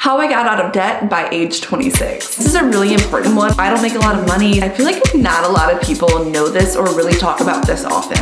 How I got out of debt by age 26. This is a really important one. I don't make a lot of money. I feel like not a lot of people know this or really talk about this often.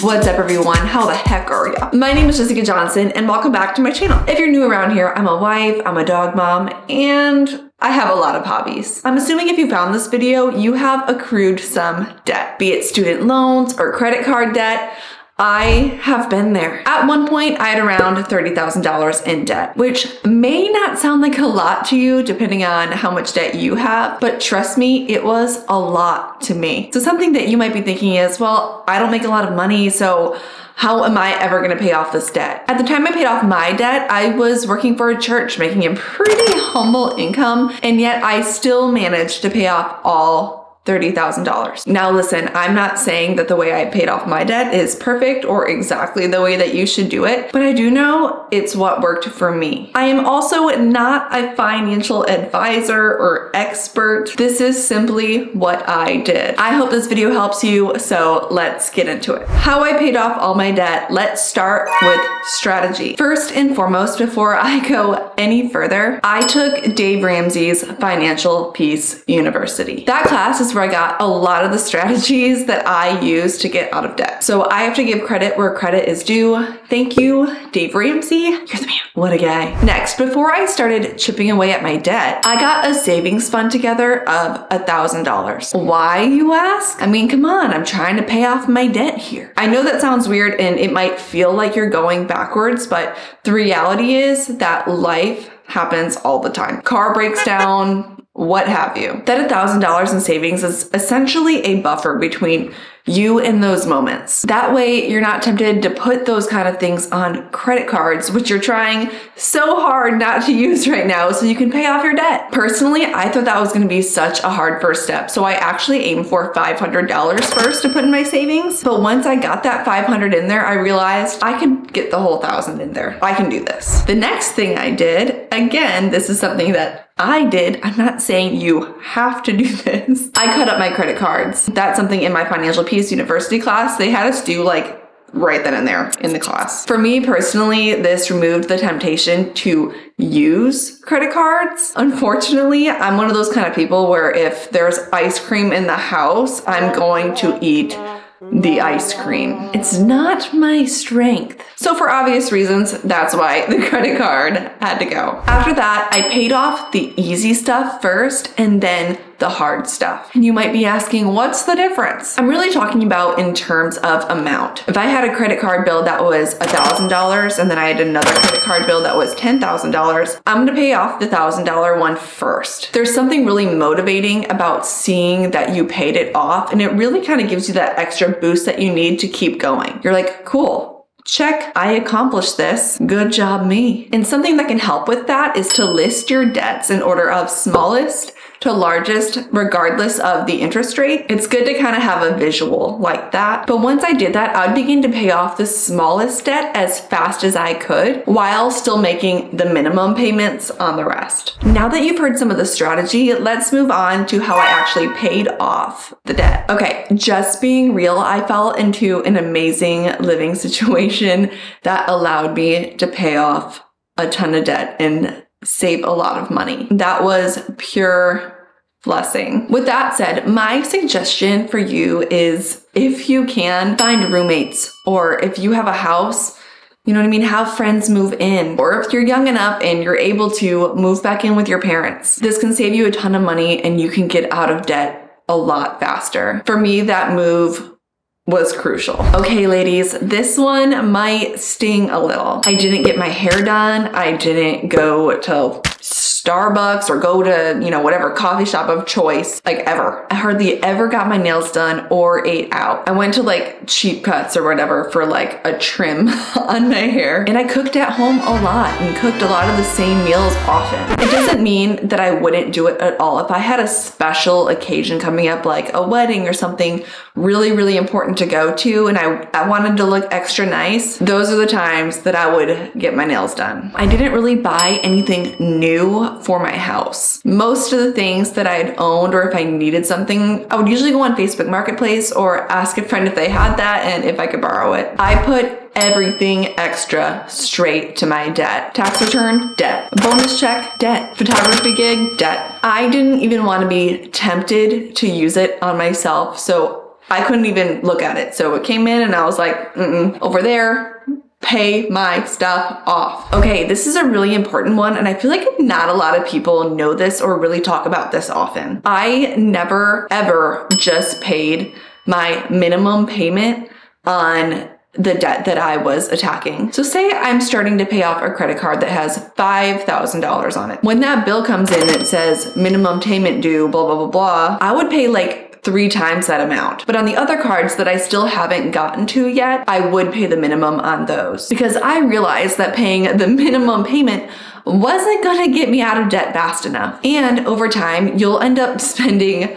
What's up everyone? How the heck are ya? My name is Jessica Johnson and welcome back to my channel. If you're new around here, I'm a wife, I'm a dog mom, and I have a lot of hobbies. I'm assuming if you found this video, you have accrued some debt, be it student loans or credit card debt. I have been there. At one point, I had around $30,000 in debt, which may not sound like a lot to you depending on how much debt you have, but trust me, it was a lot to me. So something that you might be thinking is, well, I don't make a lot of money, so how am I ever gonna pay off this debt? At the time I paid off my debt, I was working for a church, making a pretty humble income, and yet I still managed to pay off all $30,000. Now listen, I'm not saying that the way I paid off my debt is perfect or exactly the way that you should do it, but I do know it's what worked for me. I am also not a financial advisor or expert. This is simply what I did. I hope this video helps you, so let's get into it. How I paid off all my debt. Let's start with strategy. First and foremost, before I go any further, I took Dave Ramsey's Financial Peace University. That class is where I got a lot of the strategies that I use to get out of debt. So I have to give credit where credit is due. Thank you, Dave Ramsey. You're the man. What a guy. Next, before I started chipping away at my debt, I got a savings fund together of $1,000. Why, you ask? I mean, come on, I'm trying to pay off my debt here. I know that sounds weird and it might feel like you're going backwards, but the reality is that life happens all the time. Car breaks down, what have you. That $1,000 in savings is essentially a buffer between you and those moments. That way you're not tempted to put those kind of things on credit cards, which you're trying so hard not to use right now so you can pay off your debt. Personally, I thought that was gonna be such a hard first step. So I actually aimed for $500 first to put in my savings. But once I got that $500 in there, I realized I could get the whole $1,000 in there. I can do this. The next thing I did, again, this is something that I did. I'm not saying you have to do this. I cut up my credit cards. That's something in my Financial Peace University class, they had us do like right then and there in the class. For me personally, this removed the temptation to use credit cards. Unfortunately, I'm one of those kind of people where if there's ice cream in the house, I'm going to eat the ice cream. It's not my strength. So for obvious reasons, that's why the credit card had to go. After that, I paid off the easy stuff first and then the hard stuff. And you might be asking, what's the difference? I'm really talking about in terms of amount. If I had a credit card bill that was $1,000 and then I had another credit card bill that was $10,000, I'm gonna pay off the $1,000 one first. There's something really motivating about seeing that you paid it off, and it really kind of gives you that extra boost that you need to keep going. You're like, cool. Check, I accomplished this. Good job me. And something that can help with that is to list your debts in order of smallest to largest, regardless of the interest rate. It's good to kind of have a visual like that. But once I did that, I would begin to pay off the smallest debt as fast as I could while still making the minimum payments on the rest. Now that you've heard some of the strategy, let's move on to how I actually paid off the debt. Okay, just being real, I fell into an amazing living situation that allowed me to pay off a ton of debt and save a lot of money. That was pure blessing. With that said, my suggestion for you is if you can, find roommates, or if you have a house, you know what I mean, have friends move in, or if you're young enough and you're able to move back in with your parents. This can save you a ton of money and you can get out of debt a lot faster. For me, that move was crucial. Okay, ladies, this one might sting a little. I didn't get my hair done. I didn't go to Starbucks or go to, you know, whatever coffee shop of choice, like ever. I hardly ever got my nails done or ate out. I went to like Cheap Cuts or whatever for like a trim on my hair. And I cooked at home a lot and cooked a lot of the same meals often. It doesn't mean that I wouldn't do it at all. If I had a special occasion coming up, like a wedding or something really, really important to go to, and I wanted to look extra nice, those are the times that I would get my nails done. I didn't really buy anything new for my house. Most of the things that I had owned, or if I needed something, I would usually go on Facebook Marketplace or ask a friend if they had that and if I could borrow it. I put everything extra straight to my debt. Tax return, debt. Bonus check, debt. Photography gig, debt. I didn't even want to be tempted to use it on myself, so I couldn't even look at it. So it came in and I was like, over there, pay my stuff off. Okay, this is a really important one, and I feel like not a lot of people know this or really talk about this often. I never, ever just paid my minimum payment on the debt that I was attacking. So say I'm starting to pay off a credit card that has $5,000 on it. When that bill comes in, it says minimum payment due, blah, blah, blah, blah. I would pay like 3 times that amount. But on the other cards that I still haven't gotten to yet, I would pay the minimum on those because I realized that paying the minimum payment wasn't gonna get me out of debt fast enough. And over time, you'll end up spending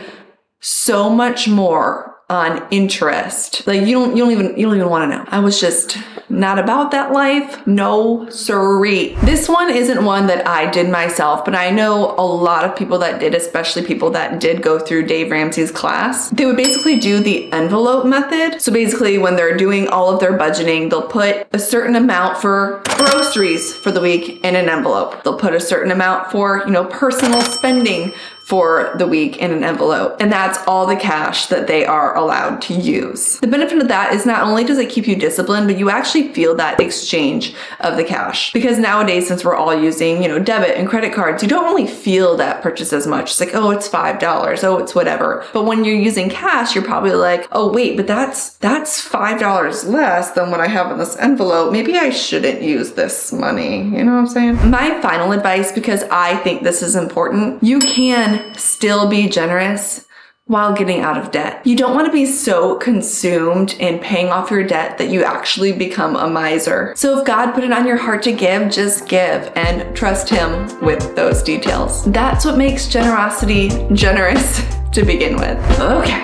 so much more on interest. Like you don't even want to know. I was just not about that life. No siree. This one isn't one that I did myself, but I know a lot of people that did, especially people that did go through Dave Ramsey's class. They would basically do the envelope method. So basically when they're doing all of their budgeting, they'll put a certain amount for groceries for the week in an envelope. They'll put a certain amount for, personal spending for the week in an envelope. And that's all the cash that they are allowed to use. The benefit of that is not only does it keep you disciplined, but you actually feel that exchange of the cash. Because nowadays, since we're all using, debit and credit cards, you don't really feel that purchase as much. It's like, oh, it's $5. Oh, it's whatever. But when you're using cash, you're probably like, oh, wait, but that's $5 less than what I have in this envelope. Maybe I shouldn't use this money. You know what I'm saying? My final advice, because I think this is important, you can still be generous while getting out of debt. You don't want to be so consumed in paying off your debt that you actually become a miser. So if God put it on your heart to give, just give and trust Him with those details. That's what makes generosity generous to begin with. Okay.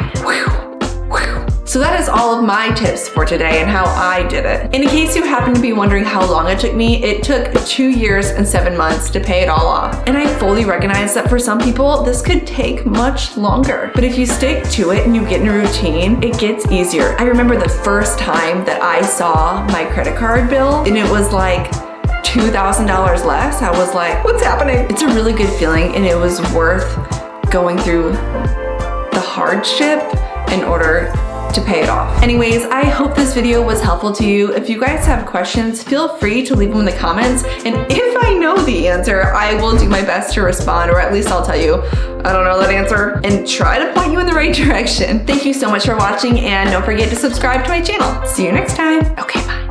So that is all of my tips for today and how I did it. And in case you happen to be wondering how long it took me, it took 2 years and 7 months to pay it all off. And I fully recognize that for some people, this could take much longer. But if you stick to it and you get in a routine, it gets easier. I remember the first time that I saw my credit card bill and it was like $2,000 less. I was like, what's happening? It's a really good feeling and it was worth going through the hardship in order to pay it off. Anyways, I hope this video was helpful to you. If you guys have questions, feel free to leave them in the comments. And if I know the answer, I will do my best to respond, or at least I'll tell you, I don't know that answer, and try to point you in the right direction. Thank you so much for watching, and don't forget to subscribe to my channel. See you next time. Okay, bye.